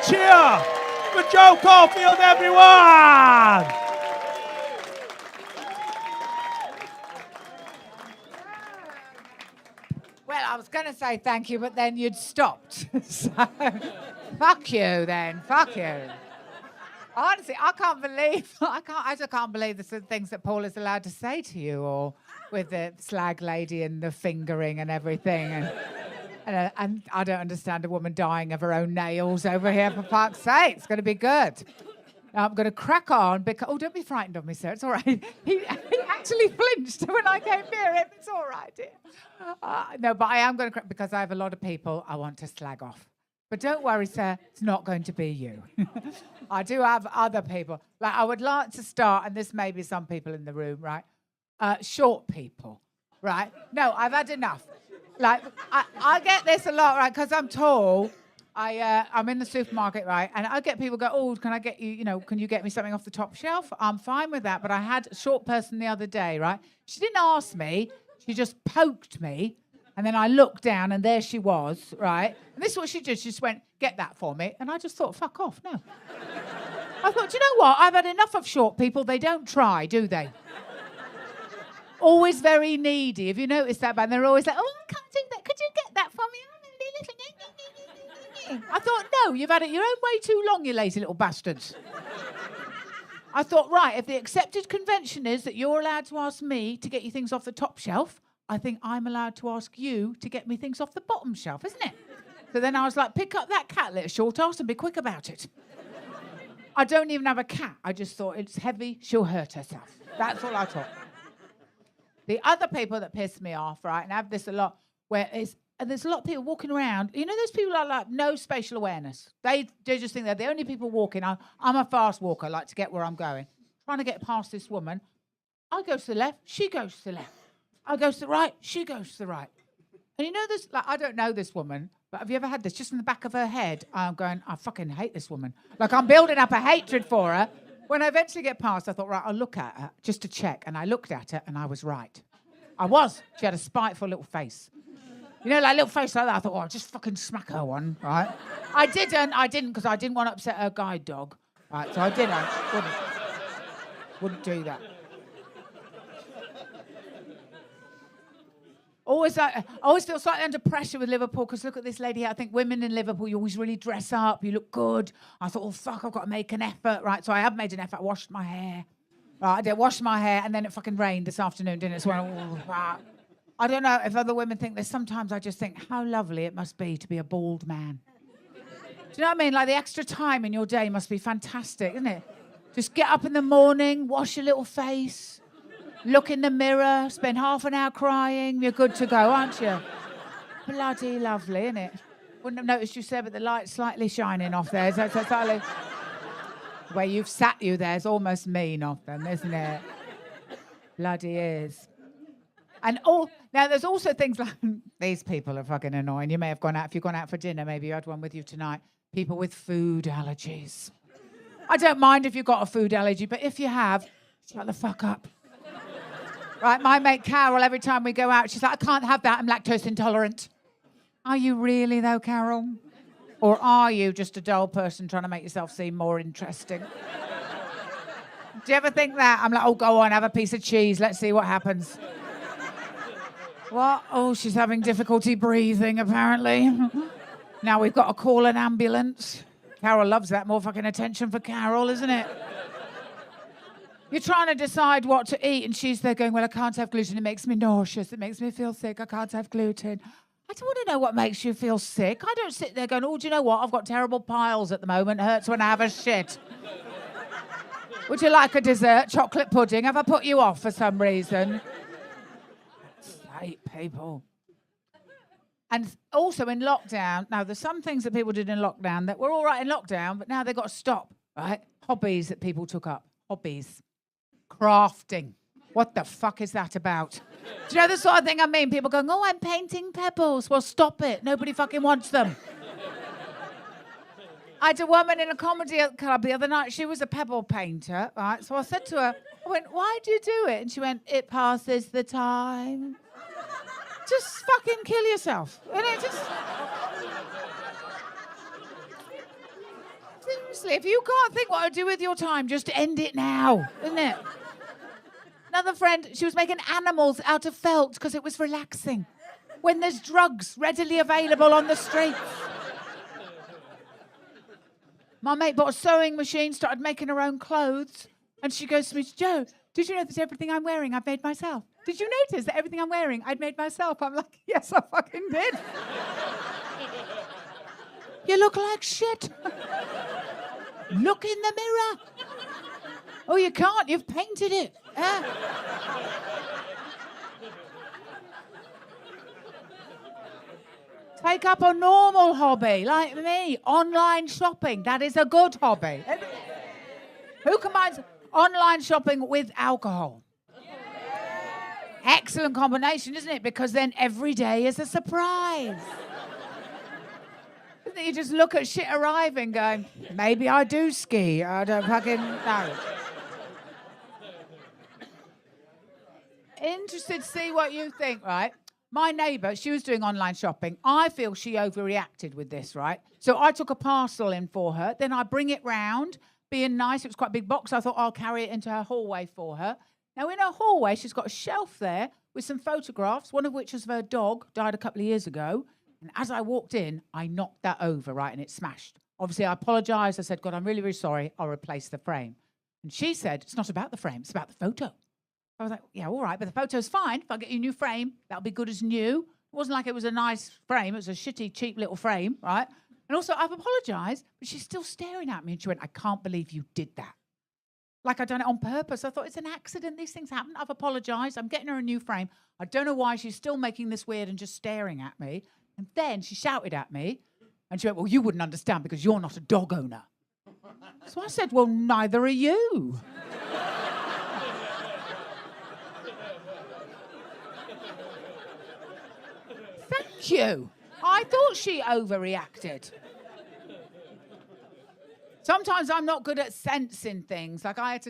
cheer for Joe Caulfield, everyone! Well, I was going to say thank you, but then you'd stopped. So, fuck you then. Fuck you. Honestly, I just can't believe the sort of things that Paul is allowed to say to you, or with the slag lady and the fingering and everything. And I don't understand a woman dying of her own nails over here, for fuck's sake. It's going to be good. Now I'm going to crack on because... Oh, don't be frightened of me, sir. It's all right. He actually flinched when I came near him. It's all right, dear. No, but I am going to crack because I have a lot of people I want to slag off. But don't worry, sir. It's not going to be you. I do have other people. Like, I would like to start, and this may be some people in the room, right? Short people, right? No, I've had enough. Like, I get this a lot, right? Because I'm tall. I'm in the supermarket, right? And I get people go, oh, can I get you, can you get me something off the top shelf? I'm fine with that. But I had a short person the other day, right? She didn't ask me. She just poked me. And then I looked down and there she was, right? And this is what she did. She just went, get that for me. And I just thought, fuck off, no. I thought, do you know what? I've had enough of short people. They don't try, do they? Always very needy. Have you noticed that? And they're always like, oh, I can't do that. Could you get that for me? I thought, no, you've had it your own way too long, you lazy little bastards. I thought, right, if the accepted convention is that you're allowed to ask me to get you things off the top shelf, I think I'm allowed to ask you to get me things off the bottom shelf, isn't it? So then I was like, pick up that cat, little short ass, and be quick about it. I don't even have a cat. I just thought, it's heavy, she'll hurt herself. That's all I thought. The other people that piss me off, right, and I have this a lot, and there's a lot of people walking around. You know, those people are like no spatial awareness. They just think they're the only people walking. I'm a fast walker, I like to get where I'm going. Trying to get past this woman. I go to the left, she goes to the left. I go to the right, she goes to the right. And you know this, like, I don't know this woman, but have you ever had this? Just in the back of her head, I'm going, I fucking hate this woman. Like, I'm building up a hatred for her. When I eventually get past, I thought, right, I'll look at her just to check. And I looked at her and I was right. I was. She had a spiteful little face. You know, like a little face like that. I thought, oh, I'll just fucking smack her one, right? I didn't, because I didn't want to upset her guide dog. Right, so I didn't. Wouldn't do that. I always feel slightly under pressure with Liverpool, because look at this lady here. I think women in Liverpool, you always really dress up. You look good. I thought, oh, fuck, I've got to make an effort, right? So I have made an effort. I washed my hair. Right, I did wash my hair, and then it fucking rained this afternoon, didn't it? So I don't know if other women think this. Sometimes I just think how lovely it must be to be a bald man. Do you know what I mean? Like, the extra time in your day must be fantastic, isn't it? Just get up in the morning, wash your little face, look in the mirror, spend half an hour crying. You're good to go, aren't you? Bloody lovely, isn't it? Wouldn't have noticed you said, but the light's slightly shining off there. So slightly... Where you've sat you there is almost mean of them, isn't it? Bloody is. And now there's also things like, these people are fucking annoying. You may have gone out, if you've gone out for dinner, maybe you had one with you tonight. People with food allergies. I don't mind if you've got a food allergy, but if you have, shut the fuck up. Right, my mate Carol, every time we go out, she's like, I can't have that, I'm lactose intolerant. Are you really though, Carol? Or are you just a dull person trying to make yourself seem more interesting? Do you ever think that? I'm like, oh, go on, have a piece of cheese. Let's see what happens. What? Oh, she's having difficulty breathing, apparently. Now we've got to call an ambulance. Carol loves that. More fucking attention for Carol, isn't it? You're trying to decide what to eat, and she's there going, well, I can't have gluten. It makes me nauseous. It makes me feel sick. I can't have gluten. I don't want to know what makes you feel sick. I don't sit there going, oh, do you know what? I've got terrible piles at the moment. It hurts when I have a shit. Would you like a dessert? Chocolate pudding? Have I put you off for some reason? Hate people. And also in lockdown, now there's some things that people did in lockdown that were all right in lockdown, but now they've got to stop, right? Hobbies that people took up. Hobbies. Crafting. What the fuck is that about? Do you know the sort of thing I mean? People going, oh, I'm painting pebbles. Well, stop it. Nobody fucking wants them. I had a woman in a comedy club the other night. She was a pebble painter, right? So I said to her, I went, why do you do it? And she went, it passes the time. Just fucking kill yourself. And it just... Honestly, if you can't think what to do with your time, just end it now, isn't it? Another friend, she was making animals out of felt because it was relaxing. When there's drugs readily available on the streets. My mate bought a sewing machine, started making her own clothes, and she goes to me, Joe, did you know that everything I'm wearing I've made myself? Did you notice that everything I'm wearing I'd made myself? I'm like, yes, I fucking did. You look like shit. Look in the mirror. Oh, you can't. You've painted it. Take up a normal hobby, like me. Online shopping. That is a good hobby. Who combines online shopping with alcohol? Excellent combination, isn't it? Because then every day is a surprise. You just look at shit arriving going, maybe I do ski. I don't fucking know. Interested to see what you think, right? My neighbour, she was doing online shopping. I feel she overreacted with this, right? So I took a parcel in for her. Then I bring it round, being nice. It was quite a big box. I thought I'll carry it into her hallway for her. Now, in her hallway, she's got a shelf there with some photographs, one of which was of her dog, died a couple of years ago. And as I walked in, I knocked that over, right, and it smashed. Obviously, I apologised. I said, God, I'm really, really sorry. I'll replace the frame. And she said, it's not about the frame. It's about the photo. I was like, yeah, all right, but the photo's fine. If I get you a new frame, that'll be good as new. It wasn't like it was a nice frame. It was a shitty, cheap little frame, right? And also, I've apologised, but she's still staring at me. And she went, I can't believe you did that. Like I'd done it on purpose. I thought, it's an accident. These things happen. I've apologised. I'm getting her a new frame. I don't know why she's still making this weird and just staring at me. And then she shouted at me. And she went, well, you wouldn't understand because you're not a dog owner. So I said, well, neither are you. Thank you. I thought she overreacted. Sometimes I'm not good at sensing things. Like I had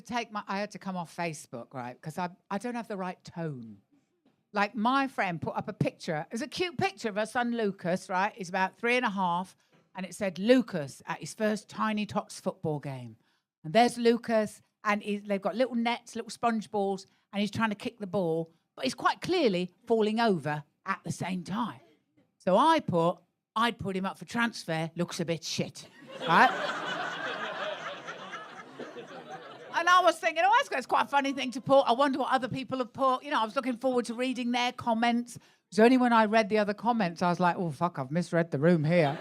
to come off Facebook, right? Because I don't have the right tone. Like my friend put up a picture. It was a cute picture of her son Lucas, right? He's about 3.5. And it said Lucas at his first Tiny Tots football game. And there's Lucas. And they've got little nets, little sponge balls. And he's trying to kick the ball. But he's quite clearly falling over at the same time. So I'd put him up for transfer. Looks a bit shit, right? And I was thinking, oh, that's quite a funny thing to put. I wonder what other people have put. You know, I was looking forward to reading their comments. So only when I read the other comments, I was like, oh, fuck, I've misread the room here.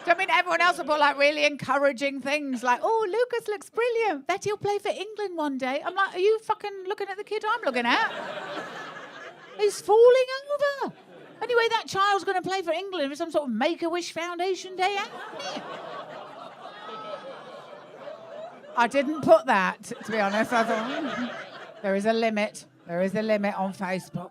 So, I mean, everyone else will put, like, really encouraging things. Like, oh, Lucas looks brilliant. Bet he'll play for England one day. I'm like, are you fucking looking at the kid I'm looking at? He's falling over. Anyway, that child's going to play for England for some sort of Make-A-Wish Foundation Day out. I didn't put that, to be honest. I thought, there is a limit. There is a limit on Facebook.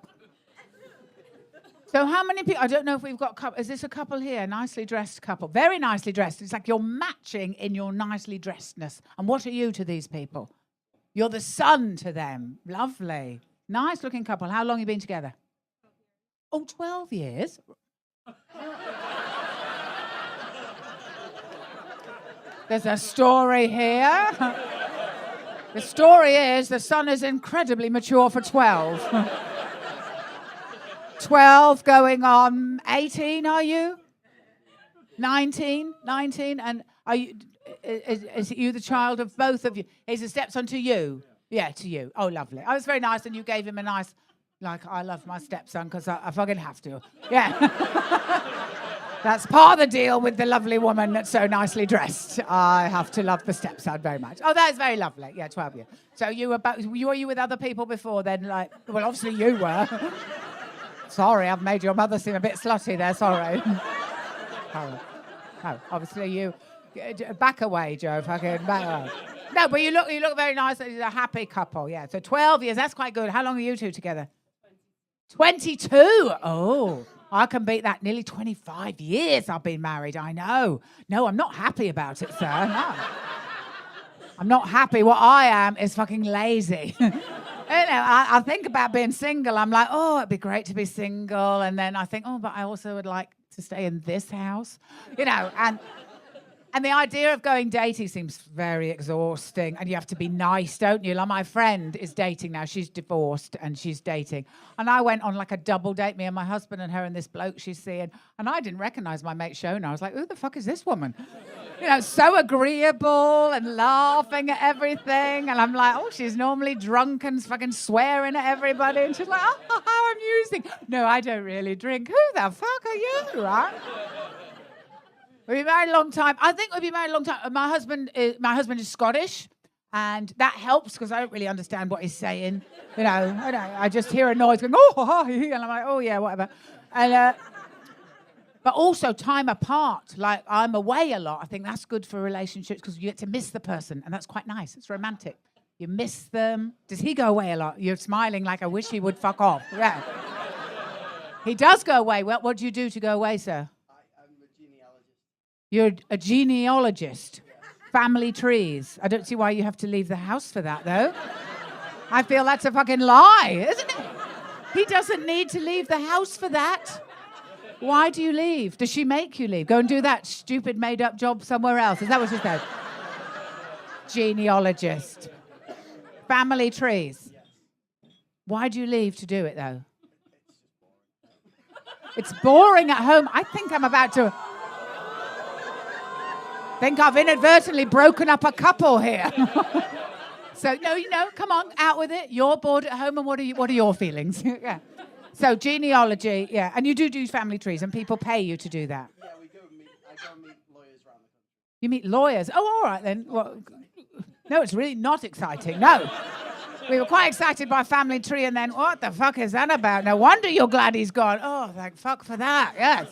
So how many people, I don't know if we've got, is this a couple here? Nicely dressed couple. Very nicely dressed. It's like you're matching in your nicely dressedness. And what are you to these people? You're the sun to them. Lovely. Nice looking couple. How long have you been together? Oh, 12 years. There's a story here. The story is the son is incredibly mature for 12. 12 going on 18, are you? 19? And are you? Is you the child of both of you? He's a stepson to you? Yeah, to you. Oh, lovely. Oh, it's very nice, and you gave him a nice, like, I love my stepson because I fucking have to. Yeah. That's part of the deal with the lovely woman that's so nicely dressed. I have to love the stepson very much. Oh, that is very lovely. Yeah, 12 years. So were you with other people before then? Like, well, obviously you were. Sorry, I've made your mother seem a bit slutty there. Sorry. No, obviously you. Back away, Joe. Fucking back away. No, but you look very nice. It's a happy couple. Yeah. So 12 years. That's quite good. How long are you two together? 22. Oh. I can beat that. Nearly 25 years I've been married, I know. No, I'm not happy about it, sir. No. I'm not happy. What I am is fucking lazy. You know, I think about being single. I'm like, oh, it'd be great to be single. And then I think, oh, but I also would like to stay in this house. You know, and And the idea of going dating seems very exhausting, and you have to be nice, don't you? Like my friend is dating now. She's divorced and she's dating. And I went on like a double date, me and my husband and her and this bloke she's seeing. And I didn't recognize my mate Shona. I was like, who the fuck is this woman? You know, so agreeable and laughing at everything. And I'm like, oh, she's normally drunk and fucking swearing at everybody. And she's like, oh, how amusing. No, I don't really drink. Who the fuck are you, right? We've been married a long time. I think we've been married a long time. My husband is Scottish, and that helps because I don't really understand what he's saying. You know, I just hear a noise going, oh, and I'm like, oh yeah, whatever. And but also time apart. Like I'm away a lot. I think that's good for relationships because you get to miss the person, and that's quite nice. It's romantic. You miss them. Does he go away a lot? You're smiling like I wish he would fuck off. Yeah. He does go away. Well, what do you do to go away, sir? You're a genealogist. Family trees. I don't see why you have to leave the house for that, though. I feel that's a fucking lie, isn't it? He doesn't need to leave the house for that. Why do you leave? Does she make you leave? Go and do that stupid made-up job somewhere else. Is that what she said? Genealogist. Family trees. Why do you leave to do it, though? It's boring at home. I think I'm about to... think I've inadvertently broken up a couple here. So, no, come on, out with it. You're bored at home, and what are your feelings? Yeah. So, genealogy, yeah. And you do family trees, and people pay you to do that. Yeah, I go meet lawyers around the country. You meet lawyers? Oh, all right, then. Well, no, it's really not exciting. No. We were quite excited by family tree, and then, what the fuck is that about? No wonder you're glad he's gone. Oh, thank fuck for that, yes.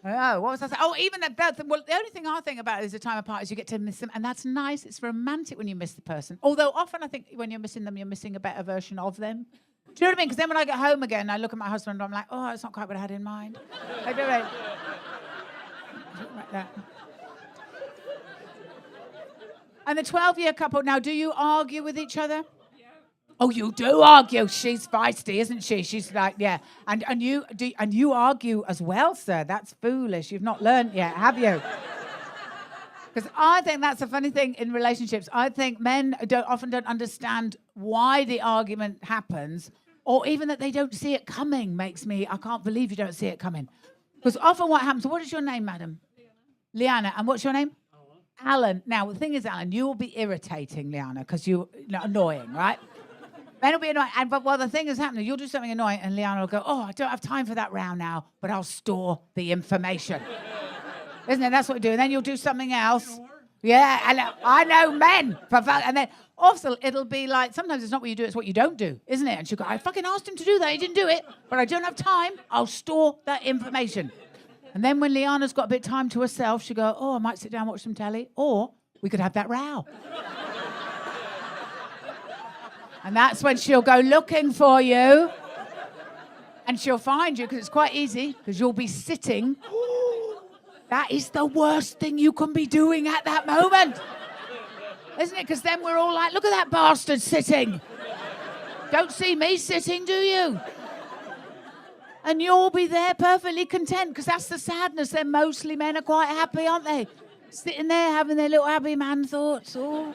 Oh, what was I saying? Oh, even at that. Well, the only thing I think about is the time apart is you get to miss them, and that's nice. It's romantic when you miss the person. Although often I think when you're missing them, you're missing a better version of them. Do you know what I mean? Because then when I get home again, I look at my husband and I'm like, oh, it's not quite what I had in mind. I do it. Like that. And the 12-year couple, now, do you argue with each other? Oh, you do argue. She's feisty, isn't she? She's like, yeah. And you argue as well, sir. That's foolish. You've not learned yet, have you? Because I think that's a funny thing in relationships. I think men often don't understand why the argument happens, or even that they don't see it coming makes me, I can't believe you don't see it coming. Because often what happens, what is your name, madam? Liana. And what's your name? Alan. Now, the thing is, Alan, you will be irritating, Liana, because you're annoying, right? Men will be annoying. But while the thing is happening, you'll do something annoying, and Liana will go, oh, I don't have time for that row now, but I'll store the information. Isn't it? That's what we do. And then you'll do something else. Yeah, and I know men. And then also it'll be like, sometimes it's not what you do, it's what you don't do, isn't it? And she'll go, I fucking asked him to do that. He didn't do it, but I don't have time. I'll store that information. And then when Liana's got a bit of time to herself, she'll go, oh, I might sit down and watch some telly, or we could have that row. And that's when she'll go looking for you. And she'll find you, because it's quite easy, because you'll be sitting. That is the worst thing you can be doing at that moment. Isn't it? Because then we're all like, look at that bastard sitting. Don't see me sitting, do you? And you'll be there perfectly content, because that's the sadness. They're mostly men are quite happy, aren't they? Sitting there having their little happy man thoughts. Oh,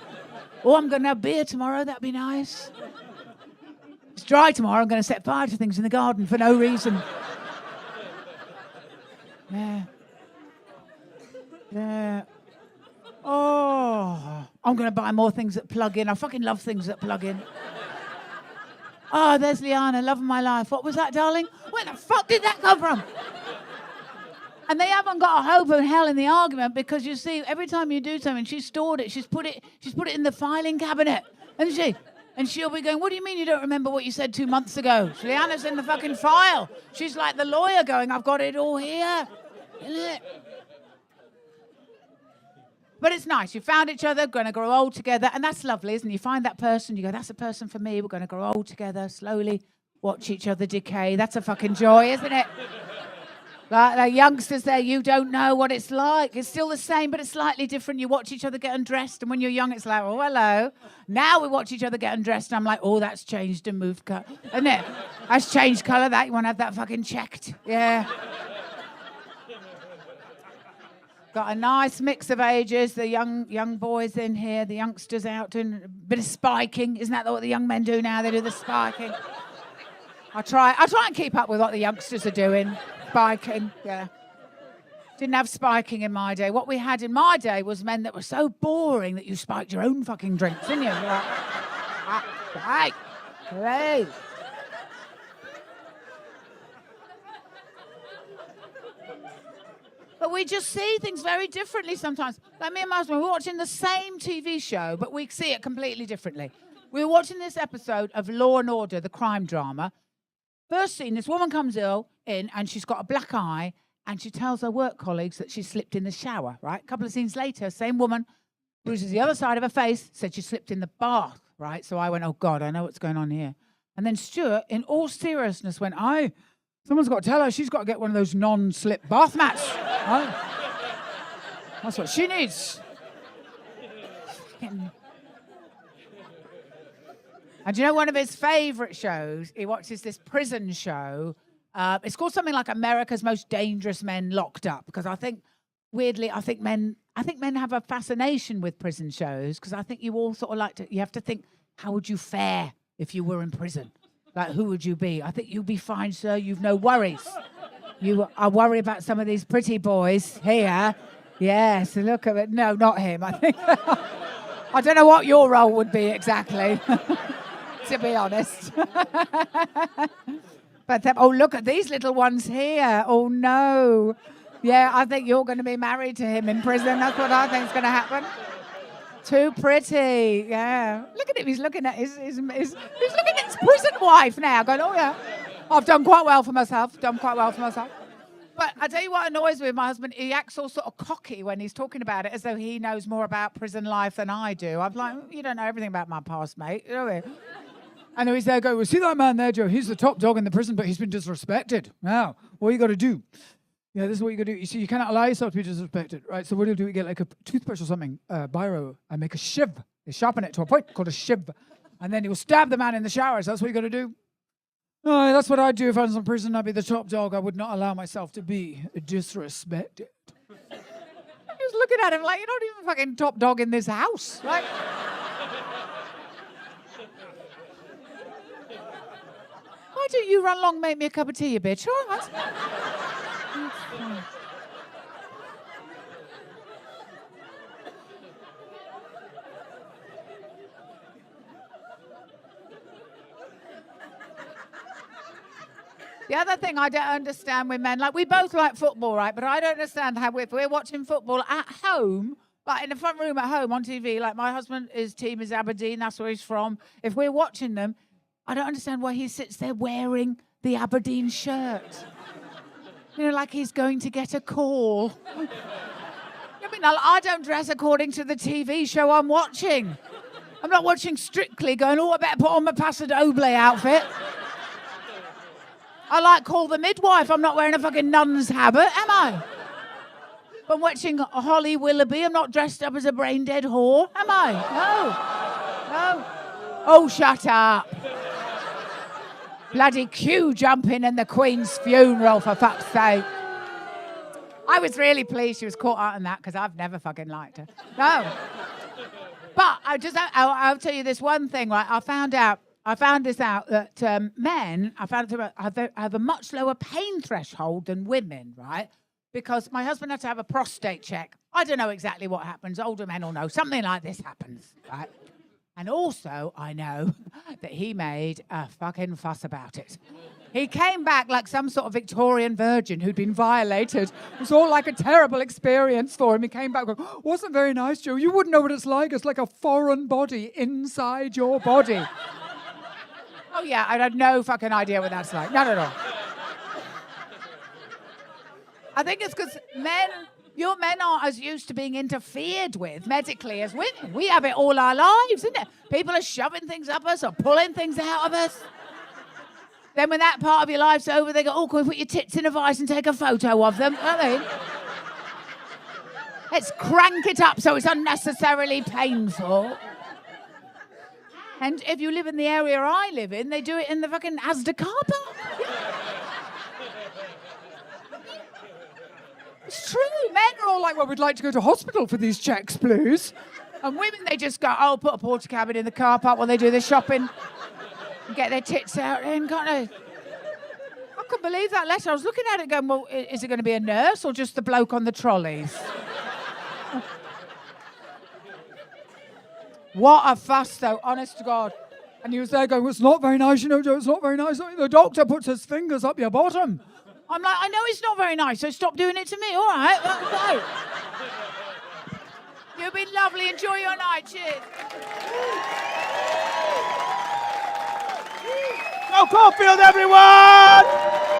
I'm going to have beer tomorrow. That'd be nice. It's dry tomorrow. I'm going to set fire to things in the garden for no reason. Yeah. Yeah. Oh, I'm going to buy more things that plug in. I fucking love things that plug in. Oh, there's Liana, love of my life. What was that, darling? Where the fuck did that come from? And they haven't got a hope of hell in the argument, because you see, every time you do something, she's stored it. She's put it in the filing cabinet, hasn't she? And she'll be going, what do you mean you don't remember what you said 2 months ago? Liana's in the fucking file. She's like the lawyer going, I've got it all here. Isn't it? But it's nice. You found each other, going to grow old together, and that's lovely, isn't it? You find that person, you go, that's a person for me. We're going to grow old together, slowly watch each other decay. That's a fucking joy, isn't it? Like the youngsters there, you don't know what it's like. It's still the same, but it's slightly different. You watch each other get undressed, and when you're young, it's like, oh, hello. Now we watch each other get undressed, and I'm like, oh, that's changed and moved colour. Isn't it? That's changed colour, that. You want to have that fucking checked. Yeah. Got a nice mix of ages. The young boys in here, the youngsters out doing a bit of spiking. Isn't that what the young men do now? They do the spiking. I try and keep up with what the youngsters are doing. Spiking, yeah. Didn't have spiking in my day. What we had in my day was men that were so boring that you spiked your own fucking drinks, didn't you? You're like, hey. But we just see things very differently sometimes. Like me and my husband, we're watching the same TV show, but we see it completely differently. We were watching this episode of Law and Order, the crime drama. First scene, this woman comes in and she's got a black eye and she tells her work colleagues that she slipped in the shower, right? A couple of scenes later, same woman, bruises the other side of her face, said she slipped in the bath, right? So I went, oh, God, I know what's going on here. And then Stuart, in all seriousness, went, someone's got to tell her she's got to get one of those non-slip bath mats. That's what she needs. And you know one of his favourite shows? He watches this prison show. It's called something like America's Most Dangerous Men Locked Up. Because I think, weirdly, I think men have a fascination with prison shows. Because I think you all sort of you have to think, how would you fare if you were in prison? Like, who would you be? I think you'll be fine, sir. You've no worries. I worry about some of these pretty boys here. Yes, look at it. No, not him. I think. I don't know what your role would be exactly, to be honest. But look at these little ones here. Oh, no. Yeah, I think you're going to be married to him in prison. That's what I think is going to happen. Too pretty, yeah. Look at him. He's looking at he's looking at his prison wife now, going, oh yeah, I've done quite well for myself. But I tell you what annoys me with my husband. He acts all sort of cocky when he's talking about it, as though he knows more about prison life than I do. I'm like, you don't know everything about my past, mate. Do you? And he's there going, well, see that man there, Joe? He's the top dog in the prison, but he's been disrespected. Now, what you got to do? Yeah, this is what you got to do. You see, you cannot allow yourself to be disrespected, right? So what do you do? You get like a toothbrush or something, biro, and make a shiv. They sharpen it to a point called a shiv. And then you'll stab the man in the showers. That's what you got to do. Oh, that's what I'd do if I was in prison. I'd be the top dog. I would not allow myself to be disrespected. He was looking at him like, you're not even fucking top dog in this house. Like, why don't you run along, make me a cup of tea, you bitch? All right. The other thing I don't understand with men, like we both like football, right? But I don't understand how if we're watching football at home, like in the front room at home on TV, like my his team is Aberdeen, that's where he's from. If we're watching them, I don't understand why he sits there wearing the Aberdeen shirt. You know, like he's going to get a call. I mean, I don't dress according to the TV show I'm watching. I'm not watching Strictly going, I better put on my Paso Doble outfit. I like Call the Midwife. I'm not wearing a fucking nun's habit, am I? If I'm watching Holly Willoughby, I'm not dressed up as a brain-dead whore, am I? No. Oh, shut up. Bloody queue jumping in the Queen's funeral, for fuck's sake. I was really pleased she was caught out on that, because I've never fucking liked her. No. But I'll tell you this one thing, right? I found this out that men, have a much lower pain threshold than women, right? Because my husband had to have a prostate check. I don't know exactly what happens. Older men will know. Something like this happens, right? And also, I know that he made a fucking fuss about it. He came back like some sort of Victorian virgin who'd been violated. It was all like a terrible experience for him. He came back going, wasn't very nice, Joe. You wouldn't know what it's like. It's like a foreign body inside your body. Oh, yeah, I had no fucking idea what that's like. Not at all. I think it's because your men aren't as used to being interfered with medically as women. We have it all our lives, isn't it? People are shoving things up us or pulling things out of us. Then when that part of your life's over, they go, can we put your tits in a vice and take a photo of them? Let's crank it up so it's unnecessarily painful. And if you live in the area I live in, they do it in the fucking Asda car park. It's true. men are all like, well, we'd like to go to hospital for these checks, please. And women, they just go, oh, put a porta cabin in the car park while they do their shopping and get their tits out in, can't they? I couldn't believe that letter. I was looking at it going, well, is it going to be a nurse or just the bloke on the trolleys? What a fuss, though, honest to God. And he was there going, well, it's not very nice, you know, Joe, it's not very nice. The doctor puts his fingers up your bottom. I'm like, I know it's not very nice, so stop doing it to me. All right, well, no. You've been lovely. Enjoy your night. Cheers. Go Caulfield, everyone!